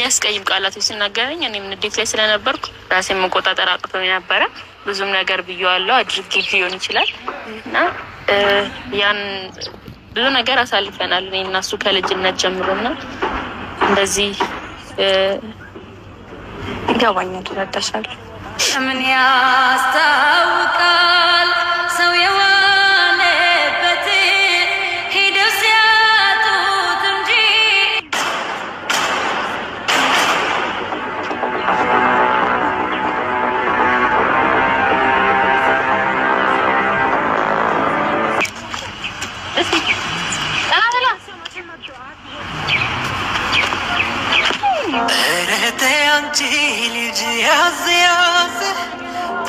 የሚያስቀይም ቃላቶች ሲናገረኝ እኔም ንዴት ላይ ስለነበርኩ ራሴን መቆጣጠር አቅቶኝ ነበረ። ብዙም ነገር ብየዋለሁ አድርጌ ሊሆን ይችላል እና ያን ብዙ ነገር አሳልፈናል እኔ እና እሱ ከልጅነት ጀምሮና እንደዚህ ይገባኛል ተረዳሻል። ምን ያስታውቃል ሰው የዋለበት ሄደው ሲያጡት እንጂ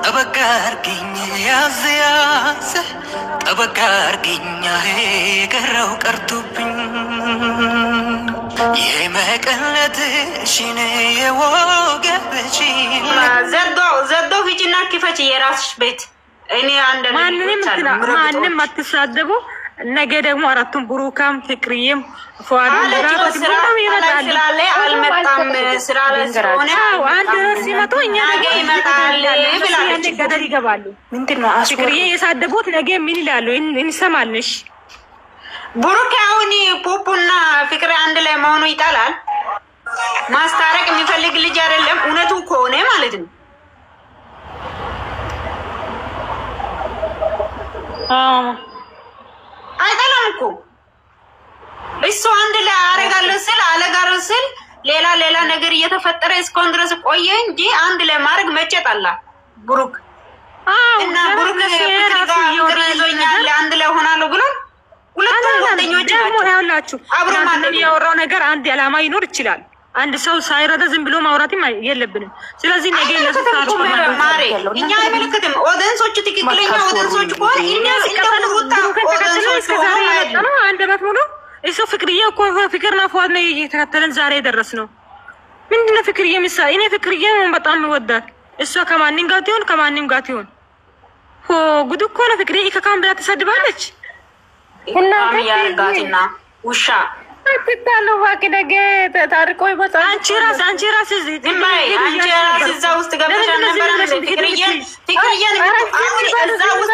ጠበቃርግኝ ያዝ ጠበቃርግኝ የቀረው ቀርቶብኝ የመቀነትሽን የወገብሽን ዘዶ ሂጂና ክፈች የራስሽ ቤት። እኔ አንድ ማንም አትሳደቡ። ነገ ደግሞ አራቱን ብሩካም ፍቅርዬም ፏድ ስላለ አልመጣም ስራ ላይ ስለሆነ አንድ ሲመጡ እኛ ነገ ይመጣል ብላለች። ገደል ይገባሉ። ምንድነው ፍቅርዬ የሳደቡት ነገ ምን ይላሉ እንሰማልሽ። ብሩክ አሁን ፖፖና ፍቅር አንድ ላይ መሆኑ ይጣላል። ማስታረቅ የሚፈልግ ልጅ አይደለም እውነቱ ከሆነ ማለት ነው። አይደለም እኮ እሱ አንድ ላይ አረጋለሁ ስል ሌላ ነገር እየተፈጠረ እስካሁን ድረስ ቆየ እንጂ አንድ ላይ ማድረግ መጨጣላ ብሩክ እና ብሩክ ፍቅር ይዞኛል አንድ ላይ ሆናለሁ ብሎ ሁለቱም ጓደኞች ናቸው። ያላችሁ አብሮ ማንም ያወራው ነገር አንድ ዓላማ ይኖር ይችላል። አንድ ሰው ሳይረዳ ዝም ብሎ ማውራትም የለብንም። ስለዚህ ነገ ለሰጣሩ ማሬ እኛ አይመለከትም። ኦዲየንሶቹ ትክክለኛ ኦዲየንሶቹ ኮን እኛ እንደውታ ኦዲየንሶቹ ነው አንድ ባት ሙሉ እሱ ፍቅርዬ እኮ ፍቅርና ፏድ ነው እየተከተለን ዛሬ ደረስነው። ምንድነው ፍቅርዬ ምሳሌ እኔ ፍቅርዬ በጣም ወዳት እሷ ከማንንም ጋር ትሆን ሆ ጉድ እኮ ነው። ፍቅርዬ ከካም ብላ ተሰድባለች እና ያርጋትና ውሻ አትታለው ባክ ነገ ታርቆ ይወጣል። አንቺ ራስ እዛ ውስጥ ገብተሽ ነበር ፍቅርዬን እዛ ውስጥ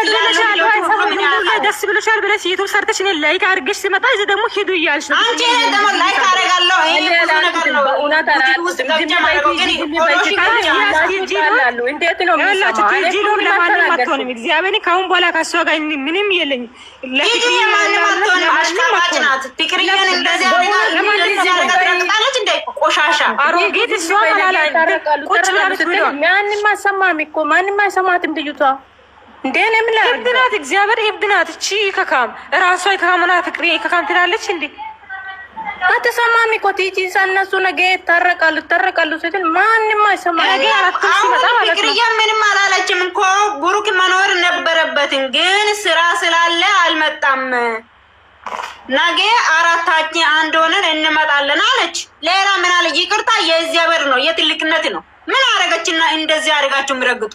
ደስ ብሎሻል ብለሽ ዩቲዩብ ሰርተሽ እኔ ላይክ አድርገሽ ሲመጣ እዚህ ደግሞ ሂዱ እያልሽ ነው። አንቺ ደግሞ ላይክ አደርጋለሁ ይሄ ብዙ ነገር ነው። እውነት ውስጥ ገብቼ ማለት ግን ይላሉ እንዴት ነው ያላችሁ ጂሎ ለማንም አትሆንም። እግዚአብሔርን ካሁን በኋላ ካሷ ጋር ምንም የለኝም። ለፍቅርዬ ማንም አትሆንም። አሽቃባጭ ናት ፍቅርዬን እንደዚህ አረጋለች እንደ ቆሻሻ አሮጌት እሷ ባላ ቁጭ ብላለች ብሎ ማንም አሰማም እኮ ማንም አይሰማትም ልጅቷ እንዴ ለምን ለብናት እግዚአብሔር ይብናት እቺ ከካም ራሷ ከካምና ፍቅርዬ ከካም ትላለች እንዴ አትሰማም እኮ ቲጂ ሳነሱ ነገ ተረቃሉ ስትል ማንም አይሰማም። ነገ አራት ሲመጣ ማለት ነው ፍቅርዬ ምንም አላለችም እኮ ብሩክ መኖር ነበረበት ግን ስራ ስላለ አልመጣም። ነገ አራታችን አንድ ሆነን እንመጣለን አለች። ሌላ ምን አለ? ይቅርታ የእግዚአብሔር ነው የትልቅነት ነው። ምን አረጋችና እንደዚህ አረጋችሁ ምረግጡ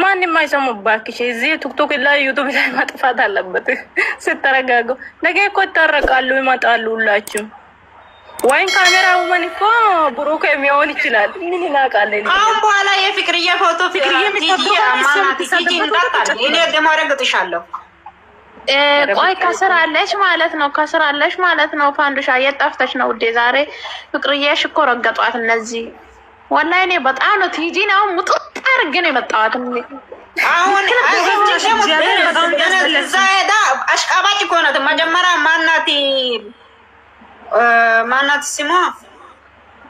ማንም አይሰሙባክሽ። እዚህ ቲክቶክ ላይ ዩቲዩብ ላይ ማጥፋት አለበት። ስትረጋጉ ነገ እኮ ተረቃሉ ይመጣሉ ሁላችሁ። ወይን ካሜራው ምን እኮ ብሩክ የሚሆን ይችላል። ምን ይናቃል? አሁን በኋላ የፍቅርዬ ፎቶ ፍቅርዬ ቲጂ አማናት ቲጂ እንዳታል እኔ ደሞ አረጋግጥሻለሁ። ቆይ ከስራለሽ ማለት ነው ፋንዱሻ የጣፍተሽ ነው ውዴ። ዛሬ ፍቅርዬ ሽኮ ረገጧት እነዚህ ወላሂ እኔ በጣም ነው ቲጂ ነው ሙጥጥ አድርጌ ነው የመጣሁት። አሁን ዛይዳ አሽቃባጭ እኮ ናት። መጀመሪያ ማናት ስሟ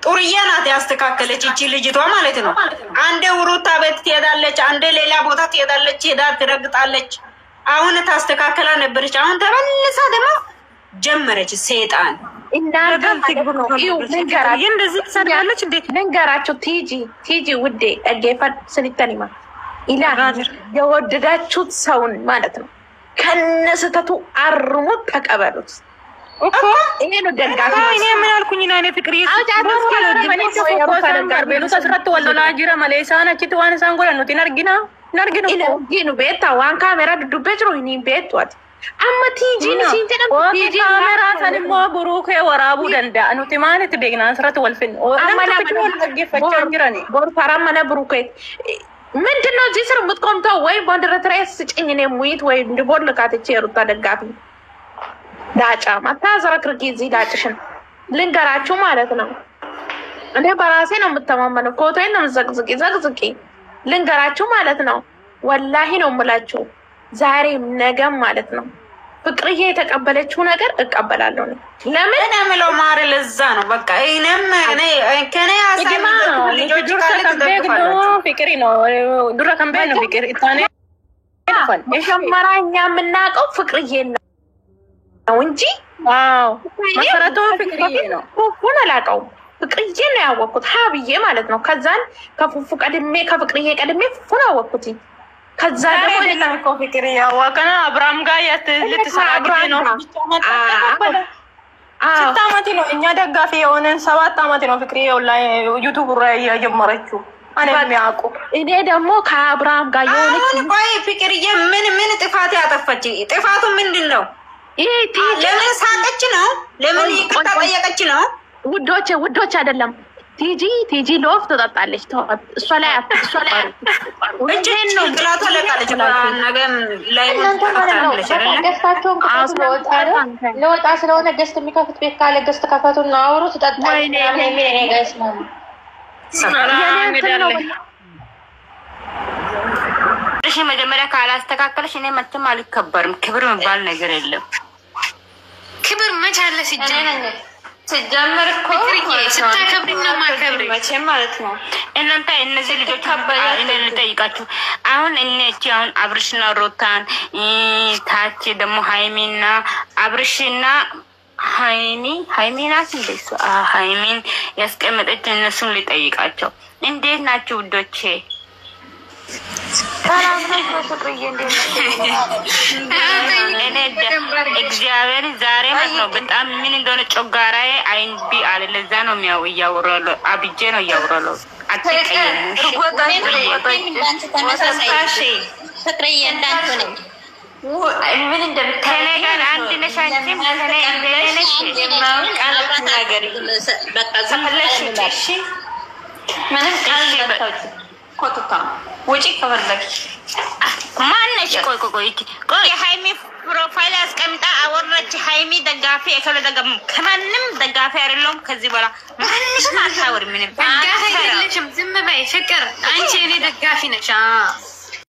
ጡርዬ ናት ያስተካከለች እቺ ልጅቷ ማለት ነው። አንዴ ውሩታ ቤት ትሄዳለች፣ አንዴ ሌላ ቦታ ትሄዳለች፣ ሄዳ ትረግጣለች። አሁን ታስተካከላ ነበረች። አሁን ተመልሳ ደግሞ ጀመረች ሰይጣን ልንገራቸው ቲጂ ውዴ እጌፈን ስንተኒማ ኢላን የወደዳችሁት ሰውን ማለት ነው ከነስተቱ አርሙት ተቀበሉት እኮ ይሄ ነው ደጋፊ። እኔ ምን አልኩኝ? እና እኔ ፍቅር ተስረቱ ወለላ ጅራ መለሳና ቺትዋን ሳንጎላ ነው ቲናርጊና ጊኑ ቤታ ዋን ካሜራ ዱቤጅሮ ይኒ ቤቷት አመቲ ጂን ሲንጀን ቲጂ ካሜራ ሰንሞ ብሩክ ወራቡ ደንዳ ኑቲ ማለት በግና አንስራት ወልፍን አማላ ተገፈቻ እንግራኔ ቦርፋራ ማለ ብሩክ ምንድነው እዚህ ስር የምትቆምተው? ወይ ባንደረትራስ ጭኝ ነው ሙይት ወይ እንድቦል ካትቼ ሩታ ደጋፊ ዳጫ ማታዘረክርኪ እዚህ ዳጭሽን ልንገራችሁ ማለት ነው። እኔ በራሴ ነው የምተማመነው። ፎቶዬን ነው ዘቅዝቂ ልንገራችሁ ማለት ነው። ወላሂ ነው የምላችሁ ዛሬም ነገም ማለት ነው። ፍቅርዬ የተቀበለችው ነገር እቀበላለሁ ነው። ለምን እምለው ማር ለዛ ነው በቃ እኔም ከኔ አሳልፈው ልጆች ፍቅሪ ነው ዱራ ከምቤ ነው ፍቅሪ ታኔ የሸመራኛ የምናውቀው ፍቅርዬ ነው እንጂ ዋው መሰረቱ ፍቅርዬ ነው። ፉፉን አላውቀውም። ፍቅርዬ ነው ያወቅኩት ሀብዬ ማለት ነው። ከዛን ከፉፉ ቀድሜ ከፍቅርዬ ቀድሜ ፉፉን አወቅኩት። ከዛ ደግሞ ለምን ኮፊክሪ ያዋቀና አብራም ጋር ልትሰራግ ነው። ስታማቲ ነው እኛ ደጋፊ የሆነን 7 አመት ነው ፍቅሪ ላይ ዩቲዩብ ላይ ያጀመረችው እኔ የሚያውቁ እኔ ደግሞ ከአብራም ጋር የሆነች ቆይ ፍቅርዬ ምን ጥፋት ያጠፋች? ጥፋቱ ምንድነው? ይሄ ለምን ሳቀች ነው? ለምን ይቅርታ ጠየቀች ነው? ውዶች አይደለም ቲጂ ሎፍ ተጣጣለች። እሷ ላይ እንዴት ነው ግላቷ ለቃለች? ነገም ላይ ለወጣ ስለሆነ ገስት የሚከፍት ቤት ካለ ገስት ከፈቱና አውሩ ትጣጣለች። እሺ መጀመሪያ ካላስተካከለሽ እኔ መቼም አልከበርም። ክብር የሚባል ነገር የለም። ክብር መች አለ ሲጀመር እኮ ስታከብሪ ነው ማከብሪ መቼም ማለት ነው። እናንተ እነዚህ ልጆች እኔ ልጠይቃችሁ አሁን እነቺ አሁን አብርሽና ሮታን ታች ደግሞ ሃይሚና አብርሽና ሃይሚናስ እንደሱ ሃይሚን ያስቀመጠች እነሱን ልጠይቃቸው እንዴት ናችሁ ውዶቼ? እግዚአብሔር ዛሬ ነው በጣም ምን እንደሆነ ጮጋራዬ አይንቢ አለ። ለዛ ነው እያወራለሁ አብጄ ነው እያወራለሁ። አትቀየም ፍቅርዬ እንዳንተ ነው ምን እንደምታነጋር አንድ ነሽ አንቺም ከኔ እንደነሽ ቃላት ነገር በቃ ዘመለሽ እሺ ምንም ቃል ኮቱታ ወጪ ከበለሽ ማነሽ? ቆይ ሃይሚ ፕሮፋይል አስቀምጣ አወራች። ሃይሚ ደጋፊ እከለ ደጋፊ ከማንም ደጋፊ አይደለም። ከዚህ በኋላ ማንንም አታወሪ። ምንም ደጋፊ አይደለሽም። ዝም በይ ፍቅር። አንቺ እኔ ደጋፊ ነሽ።